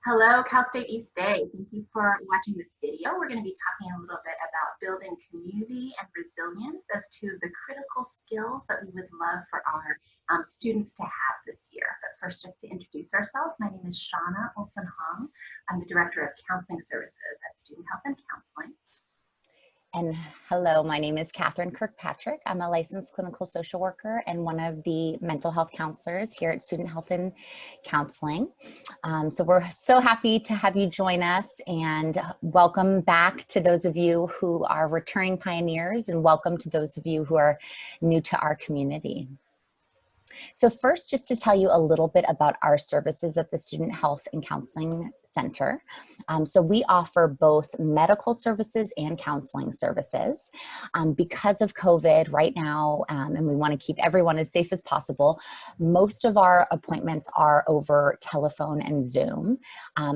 Hello, Cal State East Bay. Thank you for watching this video. We're going to be talking a little bit about building community and resilience as to the critical skills that we would love for our students to have this year. But first, just to introduce ourselves, my name is Shauna Olson-Hong. I'm the Director of Counseling Services at Student Health and Counseling. And hello, my name is Catherine Kirkpatrick. I'm a licensed clinical social worker and one of the mental health counselors here at Student Health and Counseling. So we're so happy to have you join us, and welcome back to those of you who are returning pioneers, and welcome to those of you who are new to our community. So first, just to tell you a little bit about our services at the Student Health and Counseling Center. So we offer both medical services and counseling services. Because of COVID right now, and we want to keep everyone as safe as possible, most of our appointments are over telephone and Zoom.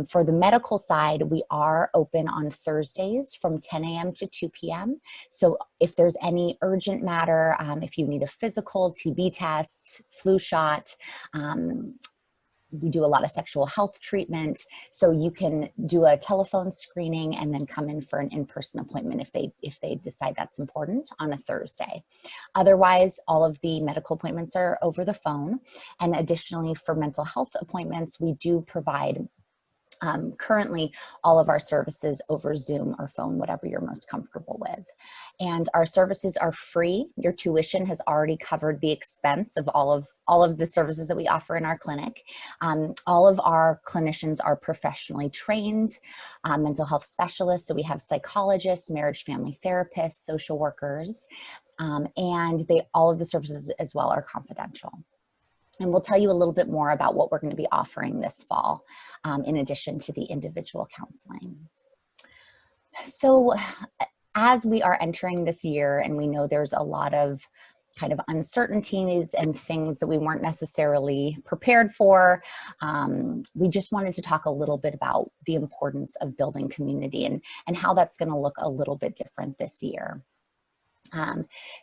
For the medical side, we are open on Thursdays from 10 a.m. to 2 p.m. So if there's any urgent matter, if you need a physical, TB test, flu shot, we do a lot of sexual health treatment, so you can do a telephone screening and then come in for an in-person appointment if they decide that's important on a Thursday. Otherwise, all of the medical appointments are over the phone. And additionally, for mental health appointments, we do provide currently all of our services over Zoom or phone, whatever you're most comfortable with. And our services are free. Your tuition has already covered the expense of all of the services that we offer in our clinic. All of our clinicians are professionally trained mental health specialists. So we have psychologists, marriage family therapists, social workers, and all of the services as well are confidential. And we'll tell you a little bit more about what we're going to be offering this fall, in addition to the individual counseling. So as we are entering this year, and we know there's a lot of kind of uncertainties and things that we weren't necessarily prepared for, we just wanted to talk a little bit about the importance of building community and how that's going to look a little bit different this year.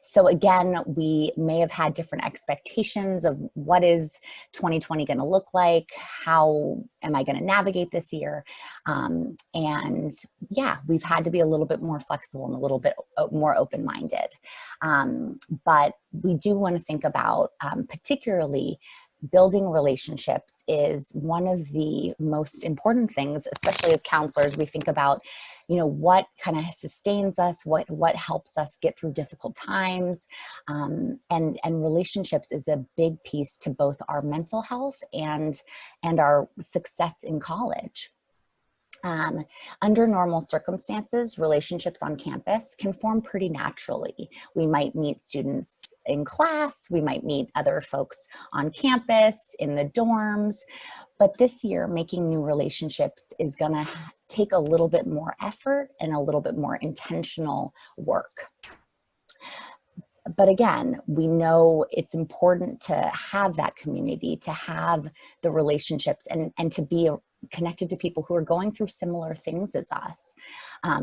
So again, we may have had different expectations of what is 2020 going to look like, how am I going to navigate this year? And yeah, we've had to be a little bit more flexible and a little bit more open-minded. But we do want to think about particularly building relationships is one of the most important things, especially as counselors. We think about, what kind of sustains us, what helps us get through difficult times, and relationships is a big piece to both our mental health and our success in college. Under normal circumstances, relationships on campus can form pretty naturally. We might meet students in class, we might meet other folks on campus, in the dorms, but this year, making new relationships is gonna take a little bit more effort and a little bit more intentional work. But again, we know it's important to have that community, to have the relationships, and to be connected to people who are going through similar things as us.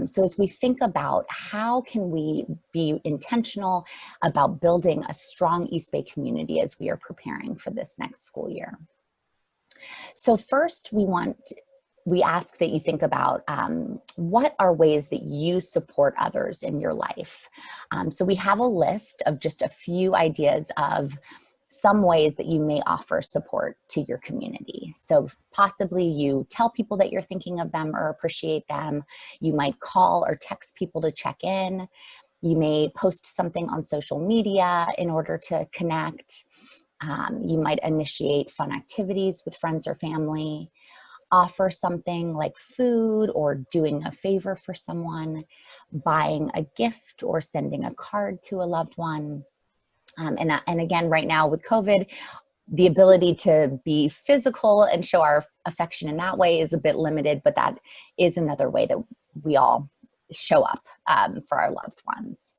So as we think about how can we be intentional about building a strong East Bay community as we are preparing for this next school year. So first, we ask that you think about what are ways that you support others in your life. So we have a list of just a few ideas of some ways that you may offer support to your community. So possibly you tell people that you're thinking of them or appreciate them. You might call or text people to check in. You may post something on social media in order to connect. You might initiate fun activities with friends or family, offer something like food or doing a favor for someone, buying a gift or sending a card to a loved one. And again, right now with COVID, the ability to be physical and show our affection in that way is a bit limited, but that is another way that we all show up for our loved ones.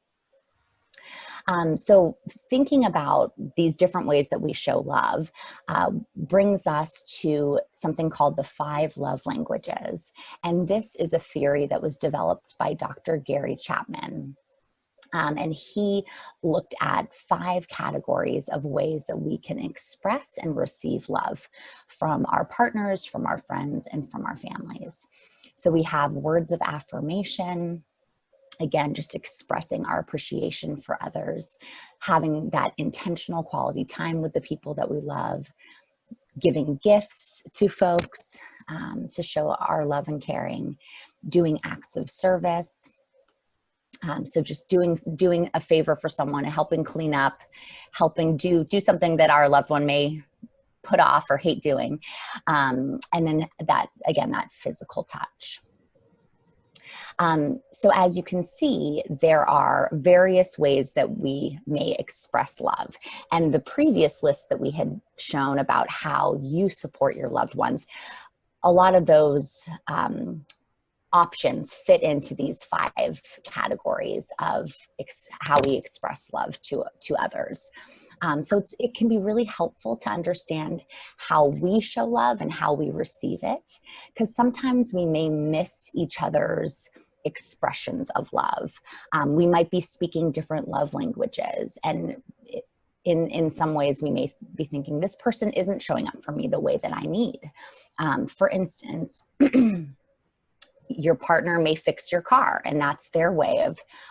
So thinking about these different ways that we show love brings us to something called the 5 love languages. And this is a theory that was developed by Dr. Gary Chapman. And he looked at 5 categories of ways that we can express and receive love from our partners, from our friends, and from our families. So we have words of affirmation, again, just expressing our appreciation for others, having that intentional quality time with the people that we love, giving gifts to folks to show our love and caring, doing acts of service. So just doing a favor for someone, helping clean up, helping do something that our loved one may put off or hate doing. And then that, again, that physical touch. So as you can see, there are various ways that we may express love. And the previous list that we had shown about how you support your loved ones, a lot of those options fit into these 5 categories of how we express love to others. So it can be really helpful to understand how we show love and how we receive it, because sometimes we may miss each other's expressions of love. We might be speaking different love languages, and in some ways we may be thinking, this person isn't showing up for me the way that I need. For instance, your partner may fix your car, and that's their way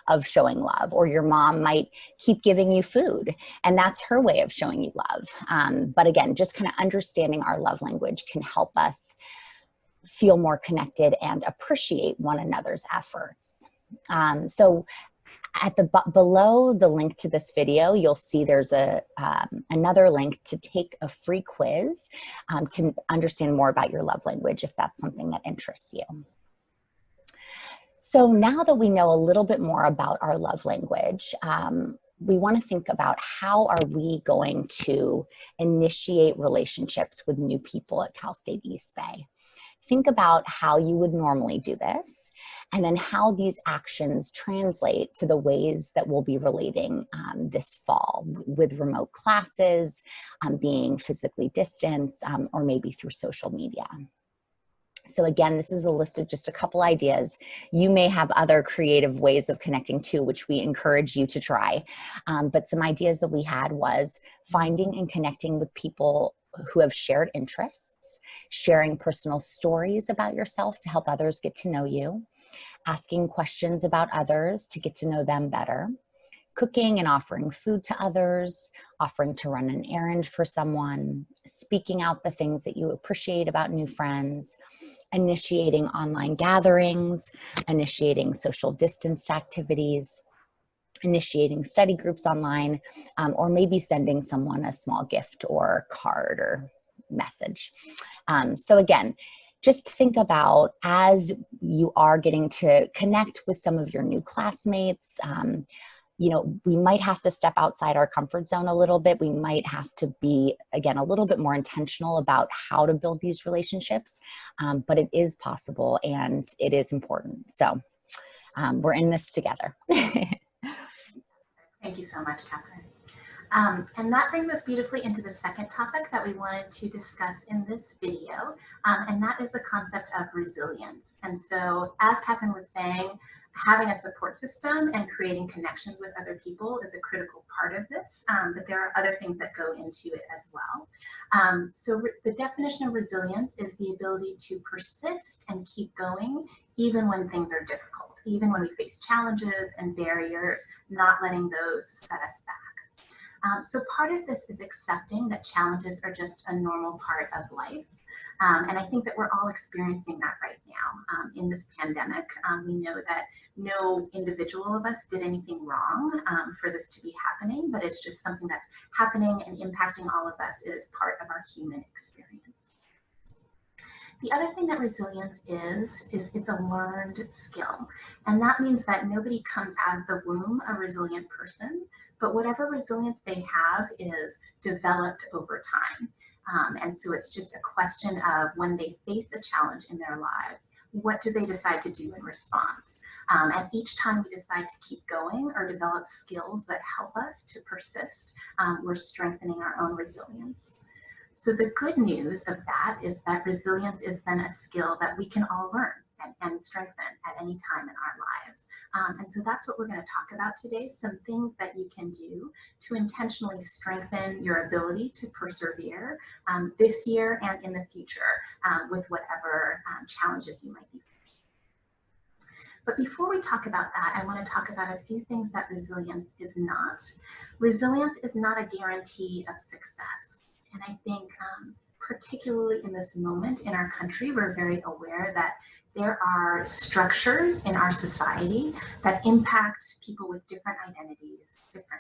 of showing love. Or your mom might keep giving you food, and that's her way of showing you love. But again, just kind of understanding our love language can help us feel more connected and appreciate one another's efforts. So at below the link to this video, you'll see there's another link to take a free quiz to understand more about your love language, if that's something that interests you. So now that we know a little bit more about our love language, we want to think about how are we going to initiate relationships with new people at Cal State East Bay. Think about how you would normally do this, and then how these actions translate to the ways that we'll be relating this fall with remote classes, being physically distanced, or maybe through social media. So again, this is a list of just a couple ideas. You may have other creative ways of connecting too, which we encourage you to try. But some ideas that we had was finding and connecting with people who have shared interests, sharing personal stories about yourself to help others get to know you, asking questions about others to get to know them better, cooking and offering food to others, offering to run an errand for someone, speaking out the things that you appreciate about new friends, initiating online gatherings, initiating social distanced activities, initiating study groups online, or maybe sending someone a small gift or card or message. So again, just think about, as you are getting to connect with some of your new classmates, you know, we might have to step outside our comfort zone a little bit. We might have to be, again, a little bit more intentional about how to build these relationships, but it is possible and it is important. So we're in this together. Thank you so much, Catherine. And that brings us beautifully into the second topic that we wanted to discuss in this video, and that is the concept of resilience. And so, as Catherine was saying, having a support system and creating connections with other people is a critical part of this, but there are other things that go into it as well. So the definition of resilience is the ability to persist and keep going even when things are difficult, even when we face challenges and barriers, not letting those set us back. So part of this is accepting that challenges are just a normal part of life. And I think that we're all experiencing that right now in this pandemic. We know that no individual of us did anything wrong for this to be happening, but it's just something that's happening and impacting all of us. It is part of our human experience. The other thing that resilience is it's a learned skill. And that means that nobody comes out of the womb a resilient person, but whatever resilience they have is developed over time. And so it's just a question of, when they face a challenge in their lives, what do they decide to do in response? And each time we decide to keep going or develop skills that help us to persist, we're strengthening our own resilience. So the good news of that is that resilience is then a skill that we can all learn and strengthen at any time in our lives. And so that's what we're going to talk about today, some things that you can do to intentionally strengthen your ability to persevere this year and in the future with whatever challenges you might be facing. But before we talk about that, I want to talk about a few things that resilience is not. Resilience is not a guarantee of success. And I think particularly in this moment in our country, we're very aware that there are structures in our society that impact people with different identities differently.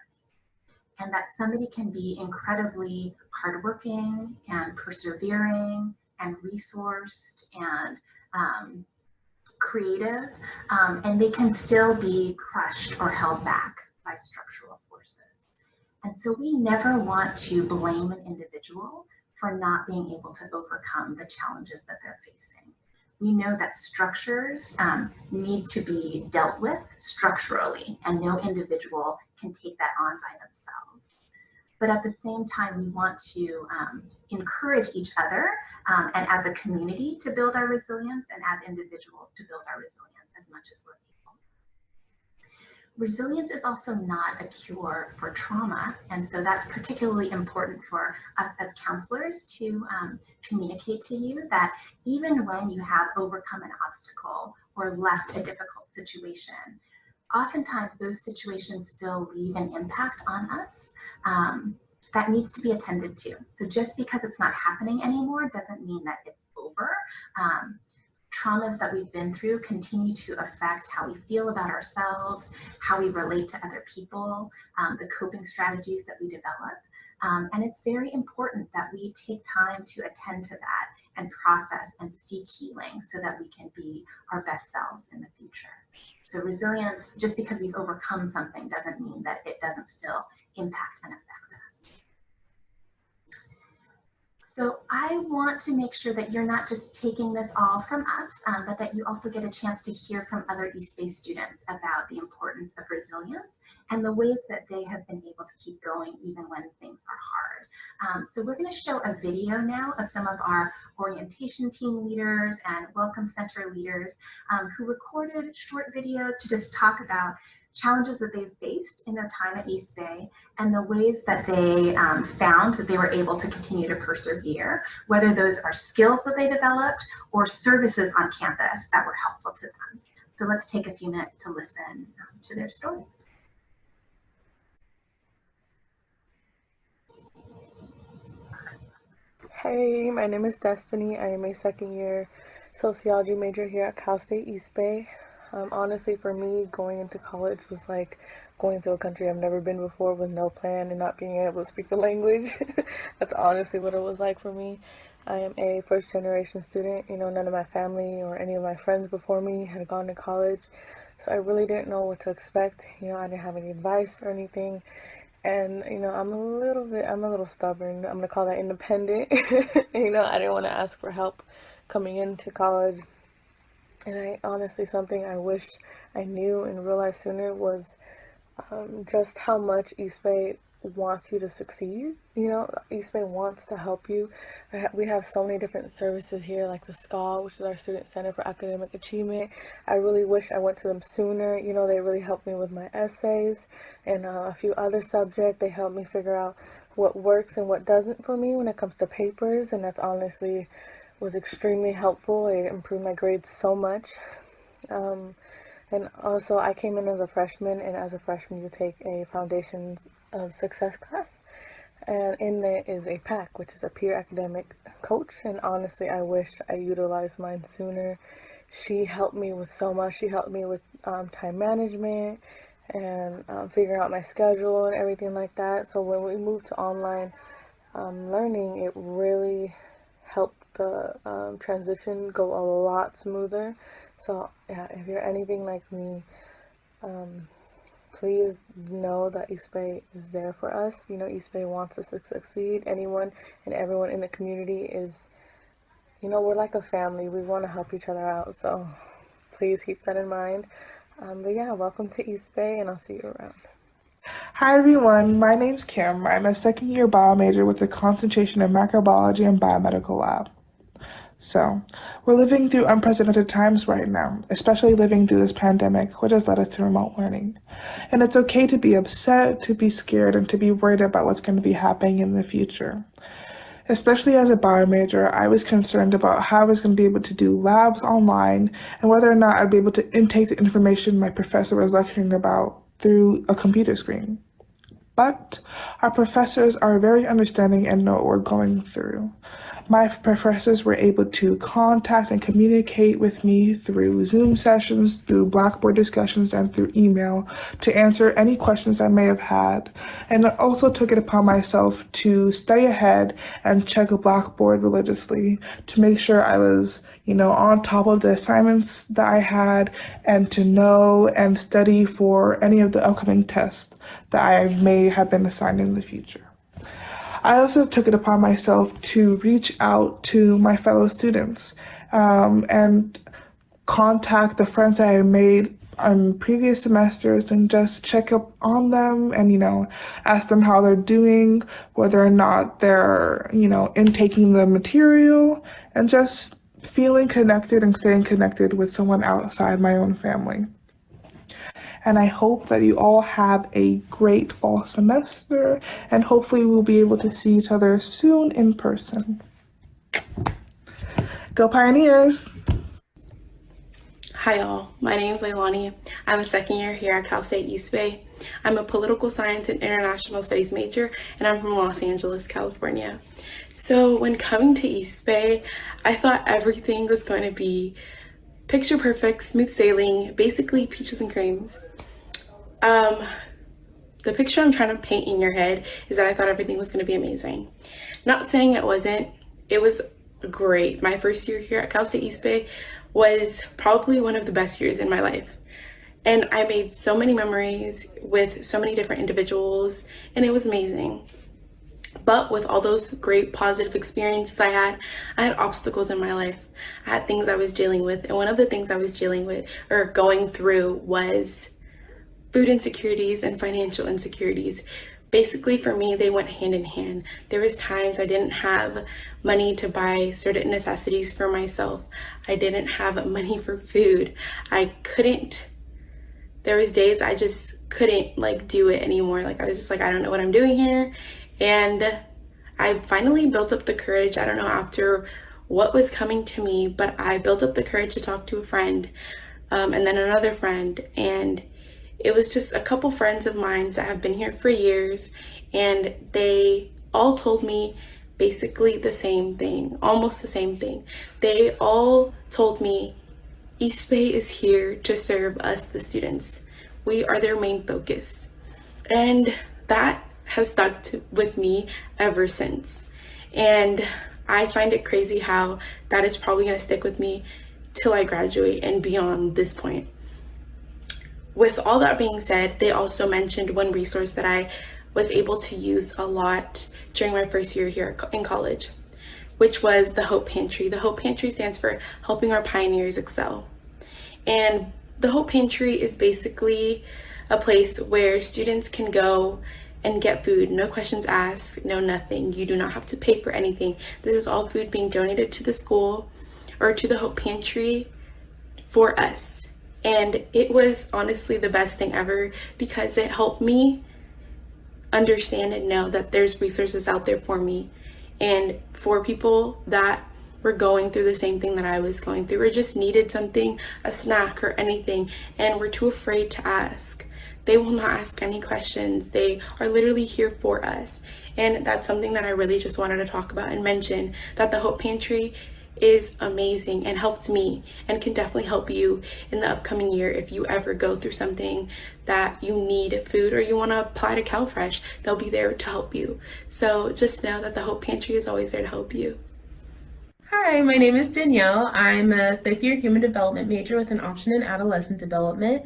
And that somebody can be incredibly hardworking and persevering and resourced and creative, and they can still be crushed or held back by structural forces. And so we never want to blame an individual for not being able to overcome the challenges that they're facing. We know that structures need to be dealt with structurally, and no individual can take that on by themselves. But at the same time, we want to encourage each other and as a community to build our resilience, and as individuals to build our resilience as much as we're able. Resilience is also not a cure for trauma, and so that's particularly important for us as counselors to communicate to you that even when you have overcome an obstacle or left a difficult situation, oftentimes those situations still leave an impact on us that needs to be attended to. So just because it's not happening anymore doesn't mean that it's over. Traumas that we've been through continue to affect how we feel about ourselves, how we relate to other people, the coping strategies that we develop. And it's very important that we take time to attend to that and process and seek healing so that we can be our best selves in the future. So resilience, just because we've overcome something, doesn't mean that it doesn't still impact and affect us. So I want to make sure that you're not just taking this all from us, but that you also get a chance to hear from other East Bay students about the importance of resilience and the ways that they have been able to keep going even when things are hard. So we're going to show a video now of some of our orientation team leaders and welcome center leaders who recorded short videos to just talk about challenges that they've faced in their time at East Bay and the ways that they found that they were able to continue to persevere, whether those are skills that they developed or services on campus that were helpful to them. So let's take a few minutes to listen to their stories. Hey, my name is Destiny. I am a second-year sociology major here at Cal State East Bay. Honestly, for me, going into college was like going to a country I've never been before with no plan and not being able to speak the language. That's honestly what it was like for me. I am a first-generation student. You know, none of my family or any of my friends before me had gone to college, so I really didn't know what to expect. You know, I didn't have any advice or anything. And, you know, I'm a little stubborn. I'm gonna call that independent. You know, I didn't want to ask for help coming into college. And I honestly, something I wish I knew and realized sooner was just how much East Bay wants you to succeed. You know, East Bay wants to help you. We have so many different services here, like the SCA, which is our Student Center for Academic Achievement. I really wish I went to them sooner. You know, they really helped me with my essays and a few other subjects. They helped me figure out what works and what doesn't for me when it comes to papers, and that's honestly was extremely helpful. It improved my grades so much. And also, I came in as a freshman, and as a freshman, you take a Foundation of Success class. And in there is a PAC, which is a peer academic coach. And honestly, I wish I utilized mine sooner. She helped me with so much. She helped me with time management and figuring out my schedule and everything like that. So when we moved to online learning, it really helped the transition go a lot smoother. So yeah, if you're anything like me, please know that East Bay is there for us. You know, East Bay wants us to succeed. Anyone and everyone in the community is, you know, we're like a family. We want to help each other out. So please keep that in mind. But yeah, welcome to East Bay, and I'll see you around. Hi everyone, my name's Kim. I'm a second year bio major with a concentration in microbiology and biomedical lab. So, we're living through unprecedented times right now, especially living through this pandemic, which has led us to remote learning. And it's okay to be upset, to be scared, and to be worried about what's going to be happening in the future. Especially as a bio major, I was concerned about how I was going to be able to do labs online and whether or not I'd be able to intake the information my professor was lecturing about through a computer screen. But our professors are very understanding and know what we're going through. My professors were able to contact and communicate with me through Zoom sessions, through Blackboard discussions, and through email to answer any questions I may have had. And I also took it upon myself to study ahead and check Blackboard religiously to make sure I was, on top of the assignments that I had and to know and study for any of the upcoming tests that I may have been assigned in the future. I also took it upon myself to reach out to my fellow students and contact the friends that I made on previous semesters and just check up on them and, ask them how they're doing, whether or not they're, intaking the material, and just feeling connected and staying connected with someone outside my own family. And I hope that you all have a great fall semester, and hopefully we'll be able to see each other soon in person. Go Pioneers! Hi y'all, my name is Leilani. I'm a second year here at Cal State East Bay. I'm a political science and international studies major, and I'm from Los Angeles, California. So when coming to East Bay, I thought everything was going to be picture perfect, smooth sailing, basically peaches and creams. The picture I'm trying to paint in your head is that I thought everything was going to be amazing. Not saying it wasn't. It was great. My first year here at Cal State East Bay was probably one of the best years in my life. And I made so many memories with so many different individuals, and it was amazing. But with all those great positive experiences I had obstacles in my life. I had things I was dealing with, and one of the things I was dealing with or going through was food insecurities and financial insecurities. Basically for me, they went hand in hand. There was times I didn't have money to buy certain necessities for myself. I didn't have money for food. There was days I just couldn't do it anymore. I was just I don't know what I'm doing here. And I finally built up the courage, I don't know after what was coming to me, but I built up the courage to talk to a friend, and then another friend, and it was just a couple friends of mine that have been here for years, and they all told me basically the same thing, almost the same thing. They all told me East Bay is here to serve us, the students. We are their main focus. And that has stuck with me ever since. And I find it crazy how that is probably going to stick with me till I graduate and beyond this point. With all that being said, they also mentioned one resource that I was able to use a lot during my first year here in college, which was the Hope Pantry. The Hope Pantry stands for Helping Our Pioneers Excel. And the Hope Pantry is basically a place where students can go and get food, no questions asked, no nothing. You do not have to pay for anything. This is all food being donated to the school or to the Hope Pantry for us. And it was honestly the best thing ever because it helped me understand and know that there's resources out there for me and for people that were going through the same thing that I was going through or just needed something, a snack or anything, and were too afraid to ask. They will not ask any questions. They are literally here for us. And that's something that I really just wanted to talk about and mention, that the Hope Pantry is amazing and helped me and can definitely help you in the upcoming year if you ever go through something that you need food or you want to apply to CalFresh. They'll be there to help you. So just know that the Hope Pantry is always there to help you. Hi, my name is Danielle. I'm a fifth year human development major with an option in adolescent development.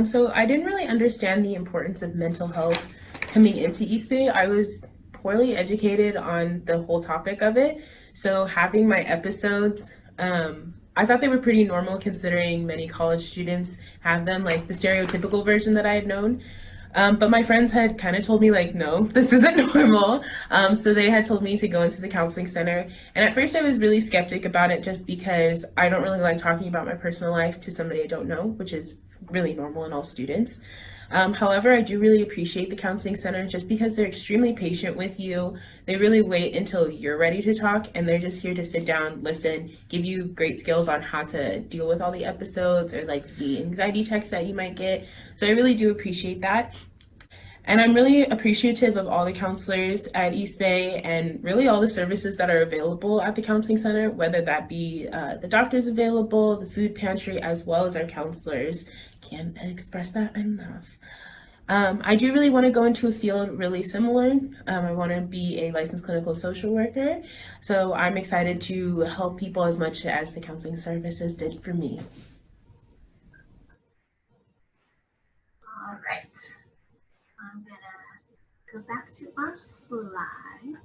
So I didn't really understand the importance of mental health coming into East Bay. I was poorly educated on the whole topic of it. So having my episodes, I thought they were pretty normal considering many college students have them, like the stereotypical version that I had known. But my friends had kind of told me like, no, this isn't normal. So they had told me to go into the counseling center. And at first I was really skeptic about it just because I don't really like talking about my personal life to somebody I don't know, which is really normal in all students. However, I do really appreciate the counseling center just because they're extremely patient with you. They really wait until you're ready to talk, and they're just here to sit down, listen, give you great skills on how to deal with all the episodes or like the anxiety texts that you might get. So I really do appreciate that. And I'm really appreciative of all the counselors at East Bay and really all the services that are available at the counseling center, whether that be the doctors available, the food pantry, as well as our counselors. Can't express that enough. I do really want to go into a field really similar. I want to be a licensed clinical social worker. So I'm excited to help people as much as the counseling services did for me. All right. I'm gonna go back to our slide.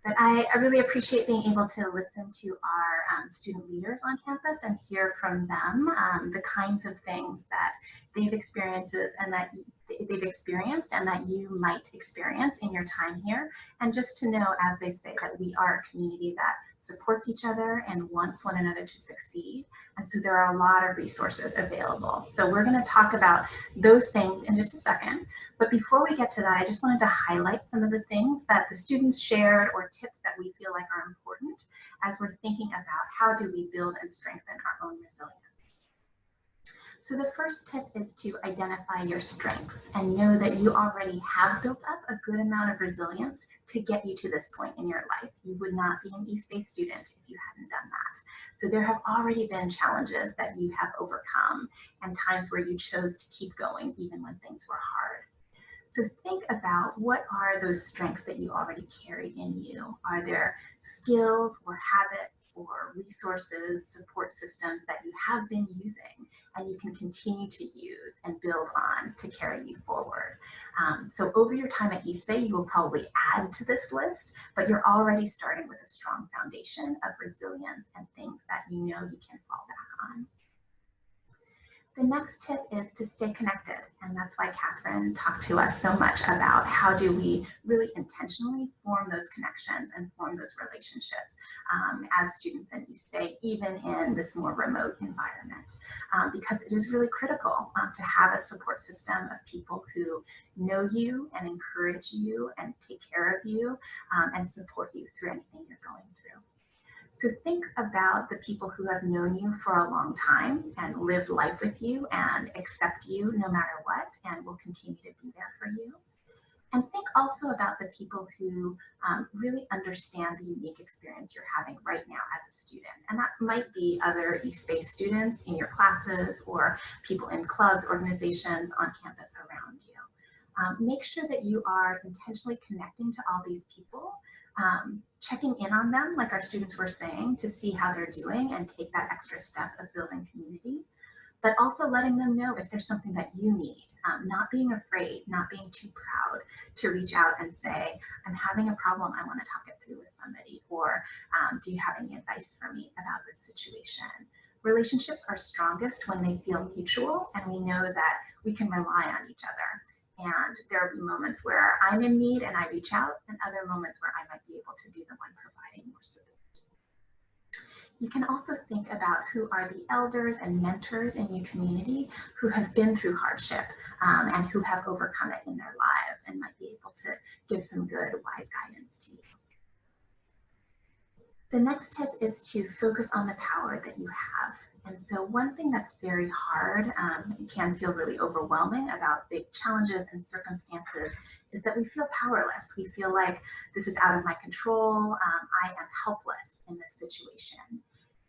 But I really appreciate being able to listen to our student leaders on campus and hear from them the kinds of things that they've experienced and that you might experience in your time here. And just to know, as they say, that we are a community that supports each other and wants one another to succeed. And so there are a lot of resources available. So we're going to talk about those things in just a second. But before we get to that, I just wanted to highlight some of the things that the students shared or tips that we feel like are important as we're thinking about how do we build and strengthen our own resilience. So the first tip is to identify your strengths and know that you already have built up a good amount of resilience to get you to this point in your life. You would not be an East Bay student if you hadn't done that. So there have already been challenges that you have overcome and times where you chose to keep going even when things were hard. So think about what are those strengths that you already carry in you. Are there skills or habits or resources, support systems that you have been using and you can continue to use and build on to carry you forward? So over your time at East Bay, you will probably add to this list, but you're already starting with a strong foundation of resilience and things that you know you can fall back on. The next tip is to stay connected, and that's why Catherine talked to us so much about how do we really intentionally form those connections and form those relationships as students in East Bay, even in this more remote environment, because it is really critical to have a support system of people who know you and encourage you and take care of you and support you through anything you're going through. So think about the people who have known you for a long time and lived life with you and accept you no matter what and will continue to be there for you. And think also about the people who really understand the unique experience you're having right now as a student. And that might be other East Bay students in your classes or people in clubs, organizations on campus around you. Make sure that you are intentionally connecting to all these people, checking in on them, like our students were saying, to see how they're doing and take that extra step of building community, but also letting them know if there's something that you need, not being afraid, not being too proud to reach out and say, I'm having a problem, I want to talk it through with somebody, or do you have any advice for me about this situation? Relationships are strongest when they feel mutual and we know that we can rely on each other. And there will be moments where I'm in need and I reach out, and other moments where I might be able to be the one providing more support. You can also think about who are the elders and mentors in your community who have been through hardship and who have overcome it in their lives and might be able to give some good, wise guidance to you. The next tip is to focus on the power that you have. And so one thing that's very hard, it can feel really overwhelming about big challenges and circumstances, is that we feel powerless. We feel like this is out of my control. I am helpless in this situation.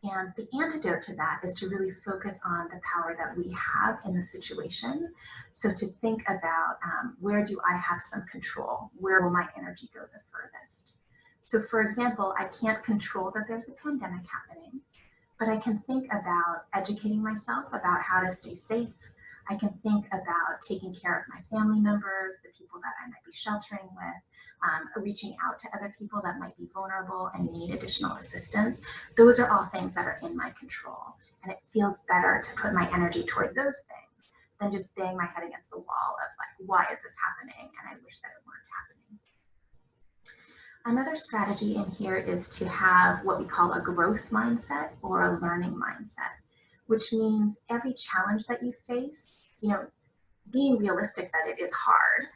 And the antidote to that is to really focus on the power that we have in the situation. So to think about where do I have some control? Where will my energy go the furthest? So for example, I can't control that there's a pandemic happening, but I can think about educating myself about how to stay safe. I can think about taking care of my family members, the people that I might be sheltering with, reaching out to other people that might be vulnerable and need additional assistance. Those are all things that are in my control. And it feels better to put my energy toward those things than just bang my head against the wall of like, why is this happening? And I wish that it weren't happening. Another strategy in here is to have what we call a growth mindset or a learning mindset, which means every challenge that you face, being realistic that it is hard,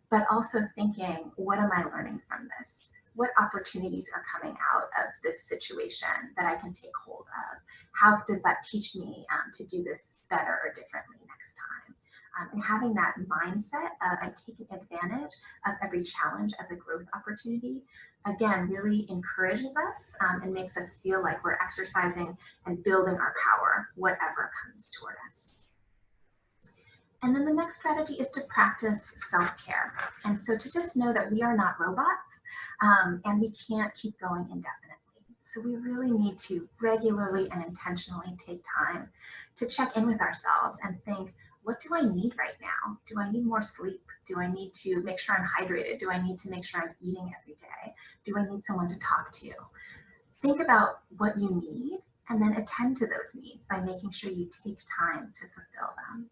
but also thinking, what am I learning from this? What opportunities are coming out of this situation that I can take hold of? How does that teach me to do this better or differently next time? And having that mindset and taking advantage of every challenge as a growth opportunity, again, really encourages us and makes us feel like we're exercising and building our power, whatever comes toward us. And then the next strategy is to practice self-care. And so to just know that we are not robots and we can't keep going indefinitely. So we really need to regularly and intentionally take time to check in with ourselves and think, what do I need right now? Do I need more sleep? Do I need to make sure I'm hydrated? Do I need to make sure I'm eating every day? Do I need someone to talk to? Think about what you need and then attend to those needs by making sure you take time to fulfill them.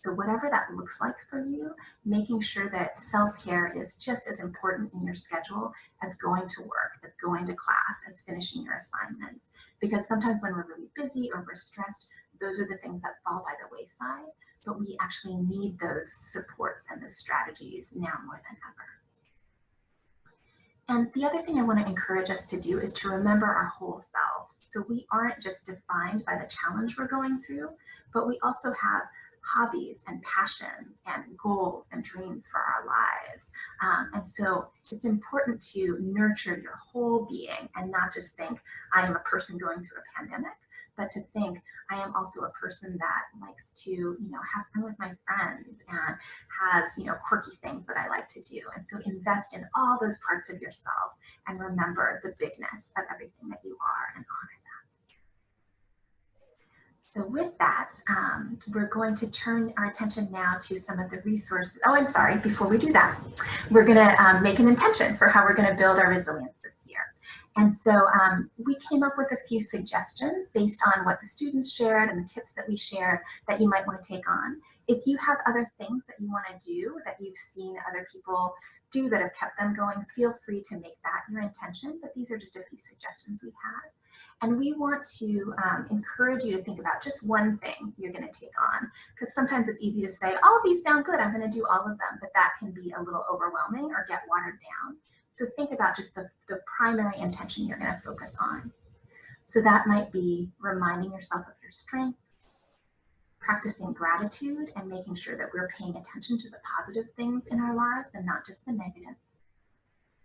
So whatever that looks like for you, making sure that self-care is just as important in your schedule as going to work, as going to class, as finishing your assignments. Because sometimes when we're really busy or we're stressed, those are the things that fall by the wayside, but we actually need those supports and those strategies now more than ever. And the other thing I want to encourage us to do is to remember our whole selves. So we aren't just defined by the challenge we're going through, but we also have hobbies and passions and goals and dreams for our lives. And so it's important to nurture your whole being and not just think, I am a person going through a pandemic, but to think, I am also a person that likes to, have fun with my friends and has, quirky things that I like to do. And so invest in all those parts of yourself and remember the bigness of everything that you are and honor that. So with that, we're going to turn our attention now to some of the resources. Oh, I'm sorry, before we do that, we're gonna make an intention for how we're gonna build our resilience this year. And so we came up with a few suggestions based on what the students shared and the tips that we shared that you might want to take on. If you have other things that you want to do that you've seen other people do that have kept them going, feel free to make that your intention, but these are just a few suggestions we had. And we want to encourage you to think about just one thing you're going to take on, because sometimes it's easy to say, all of these sound good, I'm going to do all of them, but that can be a little overwhelming or get watered down. So think about just the primary intention you're going to focus on. So that might be reminding yourself of your strengths, practicing gratitude and making sure that we're paying attention to the positive things in our lives and not just the negative.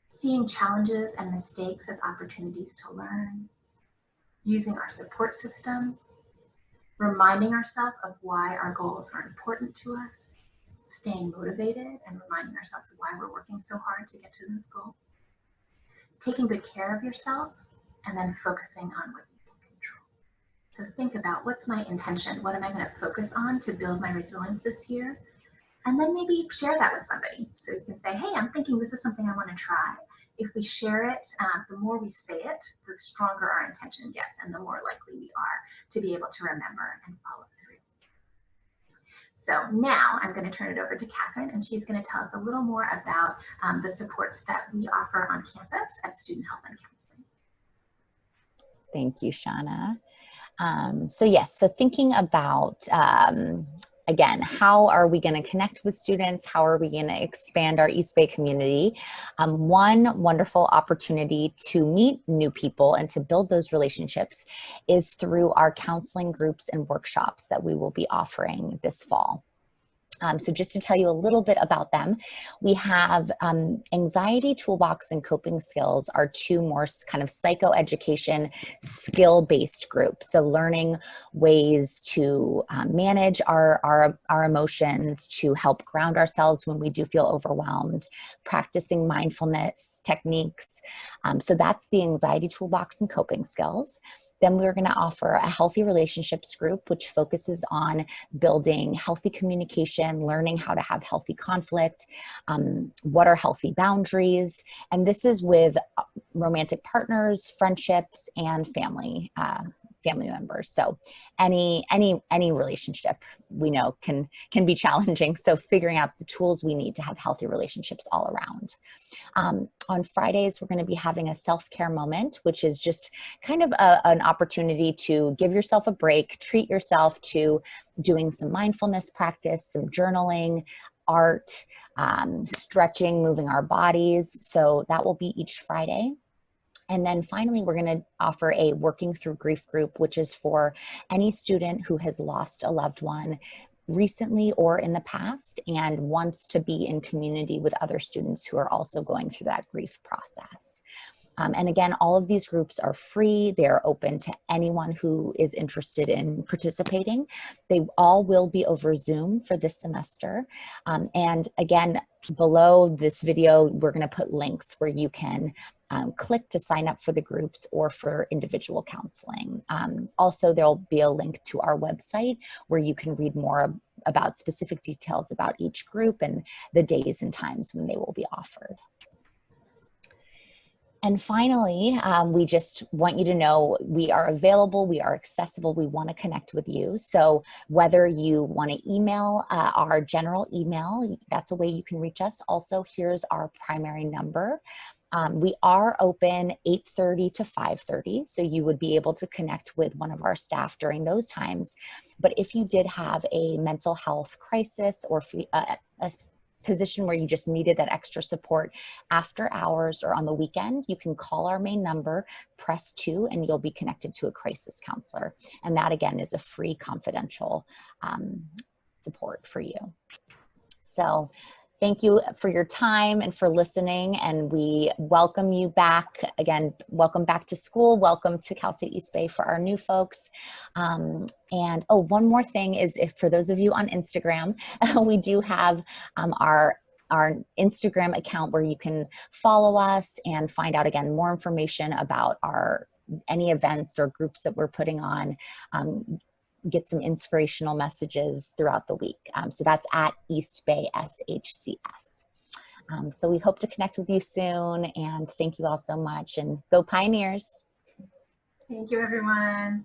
Seeing challenges and mistakes as opportunities to learn. Using our support system. Reminding ourselves of why our goals are important to us. Staying motivated and reminding ourselves of why we're working so hard to get to those goals. Taking good care of yourself, and then focusing on what you can control. So think about, what's my intention? What am I going to focus on to build my resilience this year? And then maybe share that with somebody. So you can say, hey, I'm thinking this is something I want to try. If we share it, the more we say it, the stronger our intention gets and the more likely we are to be able to remember and follow through. So now I'm going to turn it over to Catherine, and she's going to tell us a little more about the supports that we offer on campus at Student Health and Counseling. Thank you, Shauna. So thinking about, again, how are we going to connect with students? How are we going to expand our East Bay community? One wonderful opportunity to meet new people and to build those relationships is through our counseling groups and workshops that we will be offering this fall. So just to tell you a little bit about them, we have Anxiety Toolbox and Coping Skills are two more kind of psychoeducation skill-based groups. So learning ways to manage our emotions, to help ground ourselves when we do feel overwhelmed, practicing mindfulness techniques. So that's the Anxiety Toolbox and Coping Skills. Then we're going to offer a Healthy Relationships group, which focuses on building healthy communication, learning how to have healthy conflict, what are healthy boundaries. And this is with romantic partners, friendships, and family family members. So any relationship we know can be challenging. So figuring out the tools we need to have healthy relationships all around. On Fridays, we're going to be having a self-care moment, which is just kind of an opportunity to give yourself a break, treat yourself to doing some mindfulness practice, some journaling, art, stretching, moving our bodies. So that will be each Friday. And then finally, we're going to offer a Working Through Grief group, which is for any student who has lost a loved one recently or in the past and wants to be in community with other students who are also going through that grief process. And again, all of these groups are free. They're open to anyone who is interested in participating. They all will be over Zoom for this semester. And again, below this video, we're going to put links where you can click to sign up for the groups or for individual counseling. Also, there'll be a link to our website where you can read more about specific details about each group and the days and times when they will be offered. And finally, we just want you to know we are available, we are accessible, we want to connect with you. So whether you want to email our general email, that's a way you can reach us. Also, here's our primary number. We are open 8:30 to 5:30, so you would be able to connect with one of our staff during those times. But if you did have a mental health crisis or a position where you just needed that extra support after hours or on the weekend, you can call our main number, press 2, and you'll be connected to a crisis counselor. And that again is a free confidential support for you. So thank you for your time and for listening, and we welcome you back. Again, welcome back to school. Welcome to Cal State East Bay for our new folks. And oh, one more thing is, if for those of you on Instagram, we do have our Instagram account where you can follow us and find out, again, more information about any events or groups that we're putting on. Get some inspirational messages throughout the week. So that's at East Bay SHCS. So we hope to connect with you soon, and thank you all so much, and go Pioneers. Thank you, everyone.